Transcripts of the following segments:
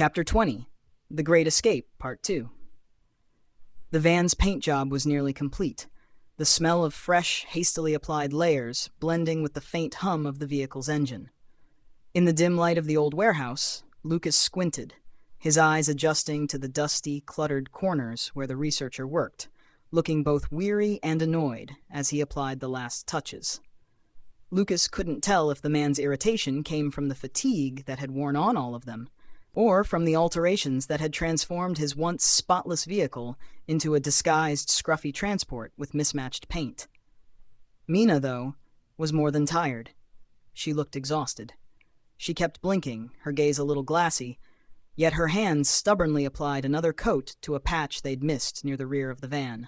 Chapter 20, The Great Escape, Part 2. The van's paint job was nearly complete, the smell of fresh, hastily applied layers blending with the faint hum of the vehicle's engine. In the dim light of the old warehouse, Lucas squinted, his eyes adjusting to the dusty, cluttered corners where the researcher worked, looking both weary and annoyed as he applied the last touches. Lucas couldn't tell if the man's irritation came from the fatigue that had worn on all of them, or from the alterations that had transformed his once spotless vehicle into a disguised scruffy transport with mismatched paint. Mina, though, was more than tired. She looked exhausted. She kept blinking, her gaze a little glassy, yet her hands stubbornly applied another coat to a patch they'd missed near the rear of the van.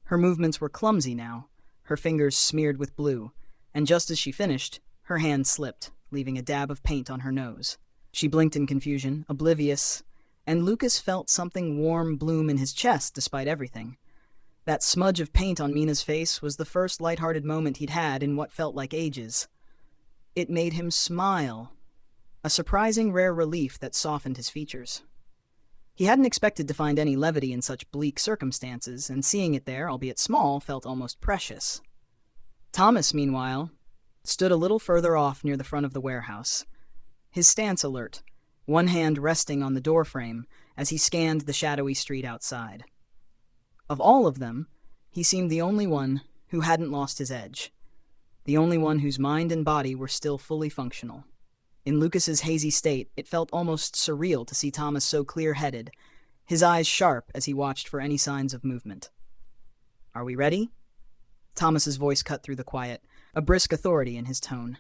Her movements were clumsy now, her fingers smeared with blue, and just as she finished, her hand slipped, leaving a dab of paint on her nose. She blinked in confusion, oblivious, and Lucas felt something warm bloom in his chest despite everything. That smudge of paint on Mina's face was the first lighthearted moment he'd had in what felt like ages. It made him smile, a surprising rare relief that softened his features. He hadn't expected to find any levity in such bleak circumstances, and seeing it there, albeit small, felt almost precious. Thomas, meanwhile, stood a little further off near the front of the warehouse, his stance alert, one hand resting on the doorframe as he scanned the shadowy street outside. Of all of them, he seemed the only one who hadn't lost his edge, the only one whose mind and body were still fully functional. In Lucas's hazy state, it felt almost surreal to see Thomas so clear-headed, his eyes sharp as he watched for any signs of movement. "Are we ready?" Thomas's voice cut through the quiet, a brisk authority in his tone.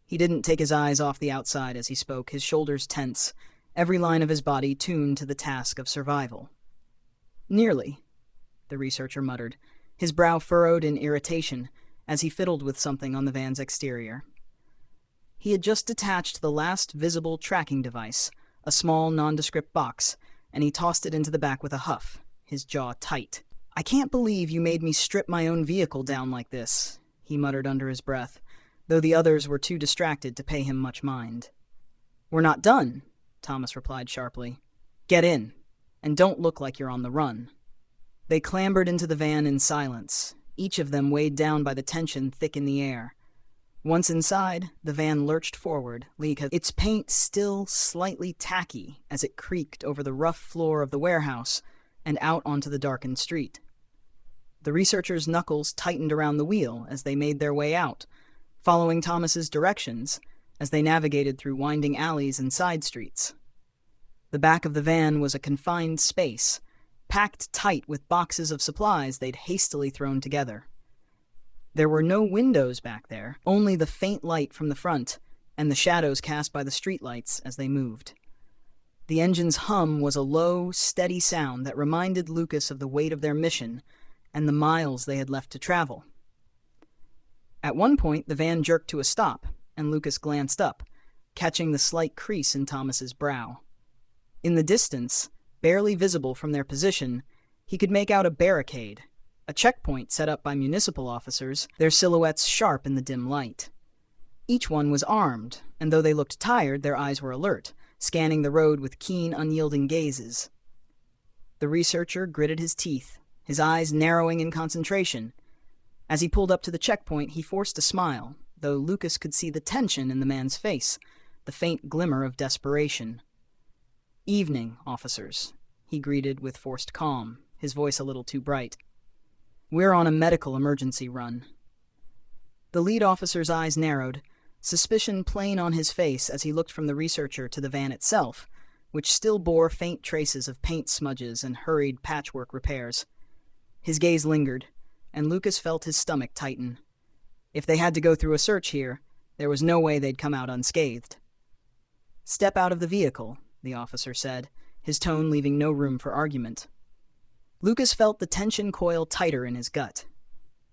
He didn't take his eyes off the outside as he spoke, his shoulders tense, every line of his body tuned to the task of survival. "Nearly," the researcher muttered, his brow furrowed in irritation as he fiddled with something on the van's exterior. He had just detached the last visible tracking device, a small, nondescript box, and he tossed it into the back with a huff, his jaw tight. "I can't believe you made me strip my own vehicle down like this," he muttered under his breath, though the others were too distracted to pay him much mind. "We're not done," Thomas replied sharply. "Get in, and don't look like you're on the run." They clambered into the van in silence, each of them weighed down by the tension thick in the air. Once inside, the van lurched forward, its paint still slightly tacky as it creaked over the rough floor of the warehouse and out onto the darkened street. The researchers' knuckles tightened around the wheel as they made their way out, following Thomas's directions as they navigated through winding alleys and side streets. The back of the van was a confined space, packed tight with boxes of supplies they'd hastily thrown together. There were no windows back there, only the faint light from the front and the shadows cast by the streetlights as they moved. The engine's hum was a low, steady sound that reminded Lucas of the weight of their mission and the miles they had left to travel. At one point, the van jerked to a stop, and Lucas glanced up, catching the slight crease in Thomas's brow. In the distance, barely visible from their position, he could make out a barricade, a checkpoint set up by municipal officers, their silhouettes sharp in the dim light. Each one was armed, and though they looked tired, their eyes were alert, scanning the road with keen, unyielding gazes. The researcher gritted his teeth, his eyes narrowing in concentration. As he pulled up to the checkpoint, he forced a smile, though Lucas could see the tension in the man's face, the faint glimmer of desperation. "Evening, officers," he greeted with forced calm, his voice a little too bright. "We're on a medical emergency run." The lead officer's eyes narrowed, suspicion plain on his face as he looked from the researcher to the van itself, which still bore faint traces of paint smudges and hurried patchwork repairs. His gaze lingered, and Lucas felt his stomach tighten. If they had to go through a search here, there was no way they'd come out unscathed. "Step out of the vehicle," the officer said, his tone leaving no room for argument. Lucas felt the tension coil tighter in his gut.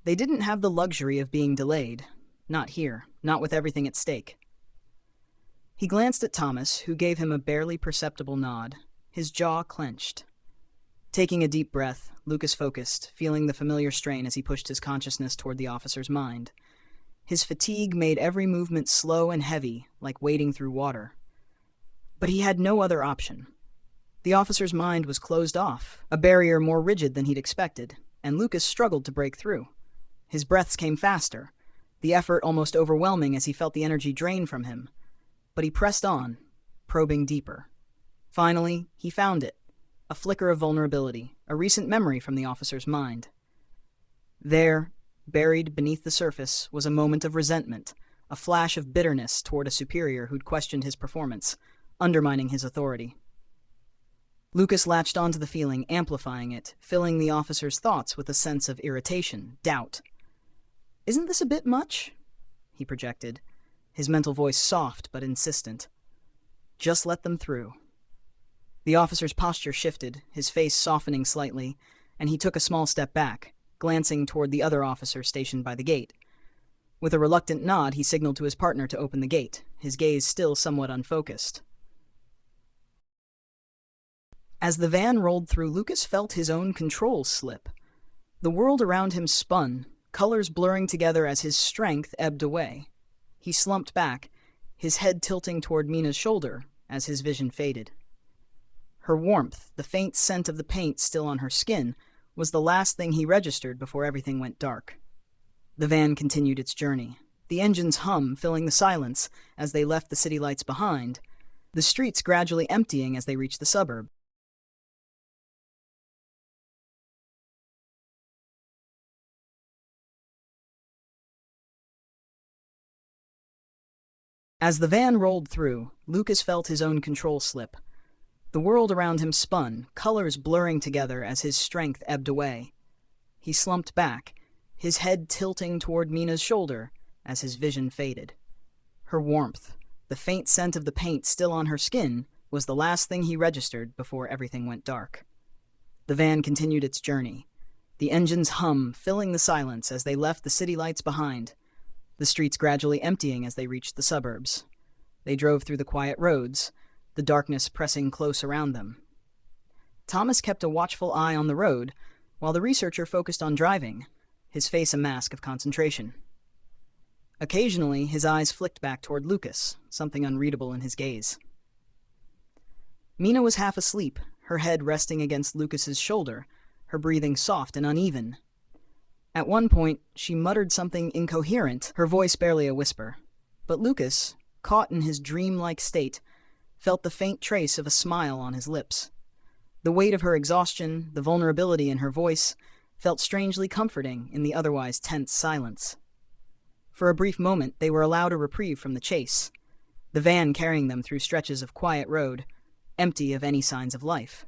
They didn't have the luxury of being delayed. Not here, not with everything at stake. He glanced at Thomas, who gave him a barely perceptible nod, his jaw clenched. Taking a deep breath, Lucas focused, feeling the familiar strain as he pushed his consciousness toward the officer's mind. His fatigue made every movement slow and heavy, like wading through water. But he had no other option. The officer's mind was closed off, a barrier more rigid than he'd expected, and Lucas struggled to break through. His breaths came faster, the effort almost overwhelming as he felt the energy drain from him. But he pressed on, probing deeper. Finally, he found it, a flicker of vulnerability, a recent memory from the officer's mind. There, buried beneath the surface, was a moment of resentment, a flash of bitterness toward a superior who'd questioned his performance, undermining his authority. Lucas latched onto the feeling, amplifying it, filling the officer's thoughts with a sense of irritation, doubt. "Isn't this a bit much?" he projected, his mental voice soft but insistent. "Just let them through." The officer's posture shifted, his face softening slightly, and he took a small step back, glancing toward the other officer stationed by the gate. With a reluctant nod, he signaled to his partner to open the gate, his gaze still somewhat unfocused. As the van rolled through, Lucas felt his own control slip. The world around him spun, colors blurring together as his strength ebbed away. He slumped back, his head tilting toward Mina's shoulder as his vision faded. Her warmth, the faint scent of the paint still on her skin, was the last thing he registered before everything went dark. The van continued its journey, the engine's hum filling the silence as they left the city lights behind, the streets gradually emptying as they reached the suburb. As the van rolled through, Lucas felt his own control slip. The world around him spun, colors blurring together as his strength ebbed away. He slumped back, his head tilting toward Mina's shoulder as his vision faded. Her warmth, the faint scent of the paint still on her skin, was the last thing he registered before everything went dark. The van continued its journey, the engine's hum filling the silence as they left the city lights behind, the streets gradually emptying as they reached the suburbs. They drove through the quiet roads, the darkness pressing close around them. Thomas kept a watchful eye on the road, while the researcher focused on driving, his face a mask of concentration. Occasionally, his eyes flicked back toward Lucas, something unreadable in his gaze. Mina was half asleep, her head resting against Lucas's shoulder, her breathing soft and uneven. At one point, she muttered something incoherent, her voice barely a whisper. But Lucas, caught in his dreamlike state, felt the faint trace of a smile on his lips. The weight of her exhaustion, the vulnerability in her voice, felt strangely comforting in the otherwise tense silence. For a brief moment, they were allowed a reprieve from the chase, the van carrying them through stretches of quiet road, empty of any signs of life.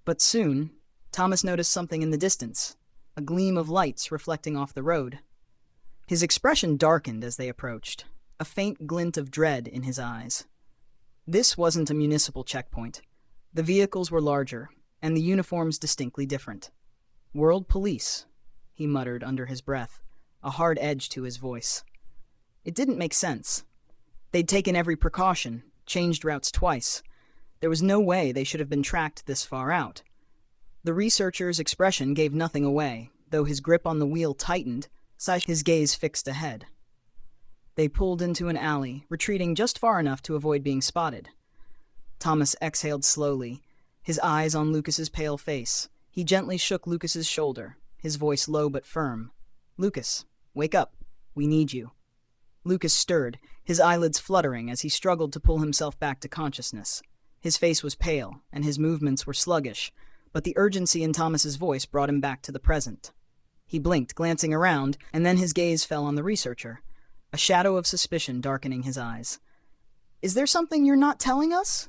But soon, Thomas noticed something in the distance, a gleam of lights reflecting off the road. His expression darkened as they approached, a faint glint of dread in his eyes. This wasn't a municipal checkpoint. The vehicles were larger, and the uniforms distinctly different. "World Police," he muttered under his breath, a hard edge to his voice. It didn't make sense. They'd taken every precaution, changed routes twice. There was no way they should have been tracked this far out. The researcher's expression gave nothing away, though his grip on the wheel tightened, his gaze fixed ahead. They pulled into an alley, retreating just far enough to avoid being spotted. Thomas exhaled slowly, his eyes on Lucas's pale face. He gently shook Lucas's shoulder, his voice low but firm. "Lucas, wake up. We need you." Lucas stirred, his eyelids fluttering as he struggled to pull himself back to consciousness. His face was pale, and his movements were sluggish, but the urgency in Thomas's voice brought him back to the present. He blinked, glancing around, and then his gaze fell on the researcher, a shadow of suspicion darkening his eyes. "Is there something you're not telling us?"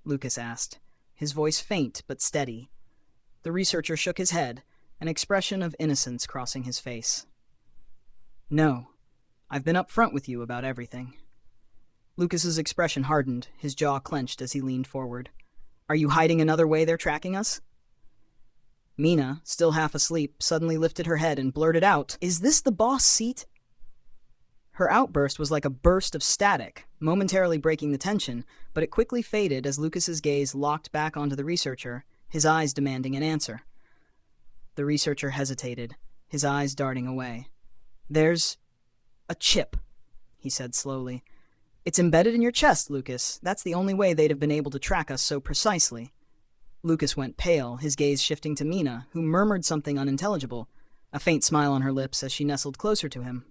Lucas asked, his voice faint but steady. The researcher shook his head, an expression of innocence crossing his face. "No, I've been up front with you about everything." Lucas's expression hardened, his jaw clenched as he leaned forward. "Are you hiding another way they're tracking us?" Mina, still half asleep, suddenly lifted her head and blurted out, "Is this the boss seat?" Her outburst was like a burst of static, momentarily breaking the tension, but it quickly faded as Lucas's gaze locked back onto the researcher, his eyes demanding an answer. The researcher hesitated, his eyes darting away. "There's a chip," he said slowly. It's embedded in your chest, Lucas. That's the only way they'd have been able to track us so precisely. Lucas went pale, his gaze shifting to Mina, who murmured something unintelligible, a faint smile on her lips as she nestled closer to him.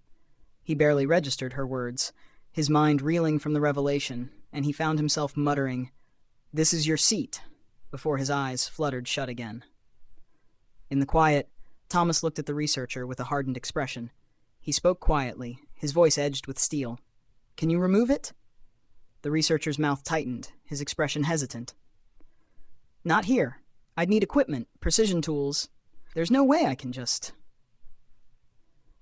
He barely registered her words, his mind reeling from the revelation, and he found himself muttering, "This is your seat," before his eyes fluttered shut again. In the quiet, Thomas looked at the researcher with a hardened expression. He spoke quietly, his voice edged with steel. "Can you remove it?" The researcher's mouth tightened, his expression hesitant. "Not here. I'd need equipment, precision tools. There's no way I can just..."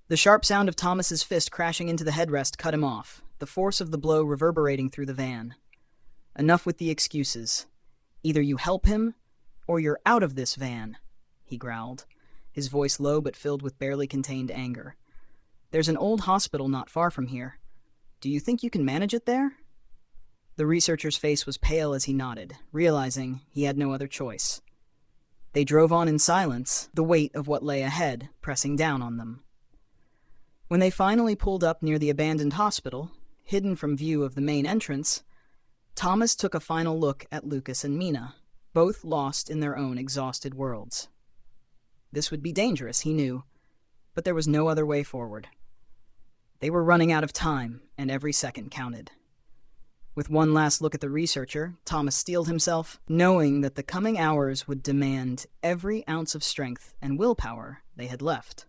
The sharp sound of Thomas's fist crashing into the headrest cut him off, the force of the blow reverberating through the van. "Enough with the excuses. Either you help him, or you're out of this van," he growled, his voice low but filled with barely contained anger. "There's an old hospital not far from here. Do you think you can manage it there?" The researcher's face was pale as he nodded, realizing he had no other choice. They drove on in silence, the weight of what lay ahead pressing down on them. When they finally pulled up near the abandoned hospital, hidden from view of the main entrance, Thomas took a final look at Lucas and Mina, both lost in their own exhausted worlds. This would be dangerous, he knew, but there was no other way forward. They were running out of time, and every second counted. With one last look at the researcher, Thomas steeled himself, knowing that the coming hours would demand every ounce of strength and willpower they had left.